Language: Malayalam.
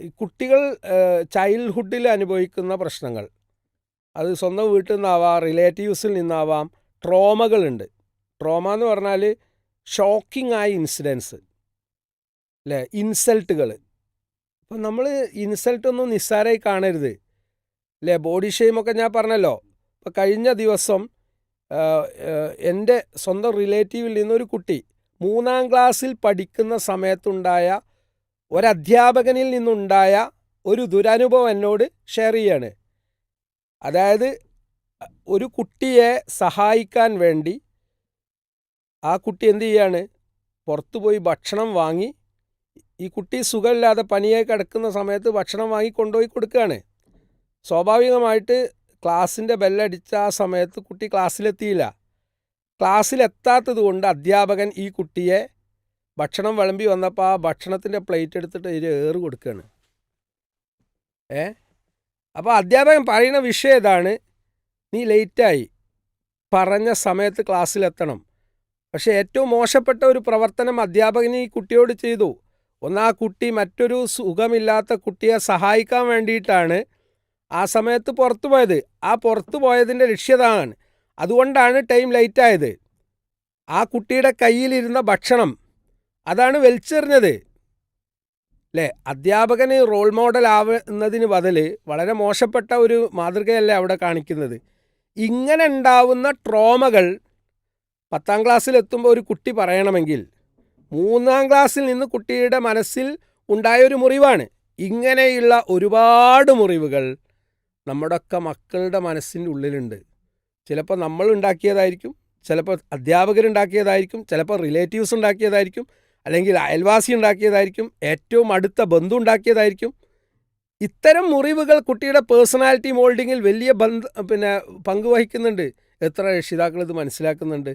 ഈ കുട്ടികൾ ചൈൽഡ്ഹുഡിൽ അനുഭവിക്കുന്ന പ്രശ്നങ്ങൾ, അത് സ്വന്തം വീട്ടിൽ നിന്നാവാം, റിലേറ്റീവ്സിൽ നിന്നാവാം. ട്രോമകളുണ്ട്. ട്രോമ എന്ന് പറഞ്ഞാൽ ഷോക്കിംഗ് ആയ ഇൻസിഡൻസ് അല്ലേ, ഇൻസൾട്ടുകൾ. അപ്പം നമ്മൾ ഇൻസൾട്ടൊന്നും നിസ്സാരമായി കാണരുത് അല്ലേ. ബോഡി ഷെയിമൊക്കെ ഞാൻ പറഞ്ഞല്ലോ. ഇപ്പം കഴിഞ്ഞ ദിവസം എൻ്റെ സ്വന്തം റിലേറ്റീവിൽ നിന്നൊരു കുട്ടി 3ാം ക്ലാസ്സിൽ പഠിക്കുന്ന സമയത്തുണ്ടായ ഒരധ്യാപകനിൽ നിന്നുണ്ടായ ഒരു ദുരനുഭവം എന്നോട് ഷെയർ ചെയ്യാണ്. അതായത് ഒരു കുട്ടിയെ സഹായിക്കാൻ വേണ്ടി ആ കുട്ടി എന്ത് ചെയ്യാണ്, പുറത്തു പോയി ഭക്ഷണം വാങ്ങി, ഈ കുട്ടി സുഖമില്ലാതെ പനിയായി കിടക്കുന്ന സമയത്ത് ഭക്ഷണം വാങ്ങി കൊണ്ടുപോയി കൊടുക്കുകയാണ്. സ്വാഭാവികമായിട്ട് ക്ലാസ്സിൻ്റെ ബെല്ലടിച്ച ആ സമയത്ത് കുട്ടി ക്ലാസ്സിലെത്തിയില്ല. ക്ലാസ്സിലെത്താത്തത് കൊണ്ട് അധ്യാപകൻ ഈ കുട്ടിയെ ഭക്ഷണം വിളമ്പി വന്നപ്പോൾ ആ ഭക്ഷണത്തിൻ്റെ പ്ലേറ്റ് എടുത്തിട്ട് ഏറ് കൊടുക്കുകയാണ്. അപ്പോൾ അധ്യാപകൻ പറയുന്ന വിഷയം ഇതാണ്: നീ ലേറ്റായി, പറഞ്ഞ സമയത്ത് ക്ലാസ്സിലെത്തണം. പക്ഷേ ഏറ്റവും മോശപ്പെട്ട ഒരു പ്രവർത്തനം അധ്യാപകൻ ഈ കുട്ടിയോട് ചെയ്തു. ആ കുട്ടി മറ്റൊരു സുഖമില്ലാത്ത കുട്ടിയെ സഹായിക്കാൻ വേണ്ടിയിട്ടാണ് ആ സമയത്ത് പുറത്തു പോയത്. ആ പുറത്തു പോയതിൻ്റെ ലക്ഷ്യതാണ്, അതുകൊണ്ടാണ് ടൈം ലേറ്റായത്. ആ കുട്ടിയുടെ കയ്യിലിരുന്ന ഭക്ഷണം അതാണ് വലിച്ചെറിഞ്ഞത് അല്ലേ. അധ്യാപകന് റോൾ മോഡൽ ആവുന്നതിന് ബദൽ വളരെ മോശപ്പെട്ട ഒരു മാതൃകയല്ലേ അവിടെ കാണിക്കുന്നത്. ഇങ്ങനെ ഉണ്ടാവുന്ന ട്രോമകൾ 10ാം ക്ലാസ്സിലെത്തുമ്പോൾ ഒരു കുട്ടി പറയണമെങ്കിൽ 3ാം ക്ലാസ്സിൽ നിന്ന് കുട്ടിയുടെ മനസ്സിൽ ഉണ്ടായൊരു മുറിവാണ്. ഇങ്ങനെയുള്ള ഒരുപാട് മുറിവുകൾ നമ്മുടെയൊക്കെ മക്കളുടെ മനസ്സിൻ്റെ ഉള്ളിലുണ്ട്. ചിലപ്പോൾ നമ്മൾ ഉണ്ടാക്കിയതായിരിക്കും, ചിലപ്പോൾ അധ്യാപകരുണ്ടാക്കിയതായിരിക്കും, ചിലപ്പോൾ റിലേറ്റീവ്സ് ഉണ്ടാക്കിയതായിരിക്കും, അല്ലെങ്കിൽ അയൽവാസി ഉണ്ടാക്കിയതായിരിക്കും, ഏറ്റവും അടുത്ത ബന്ധു ഉണ്ടാക്കിയതായിരിക്കും. ഇത്തരം മുറിവുകൾ കുട്ടിയുടെ പേഴ്സണാലിറ്റി മോൾഡിങ്ങിൽ വലിയ പങ്ക് വഹിക്കുന്നുണ്ട്. എത്ര രക്ഷിതാക്കൾ ഇത് മനസ്സിലാക്കുന്നുണ്ട്?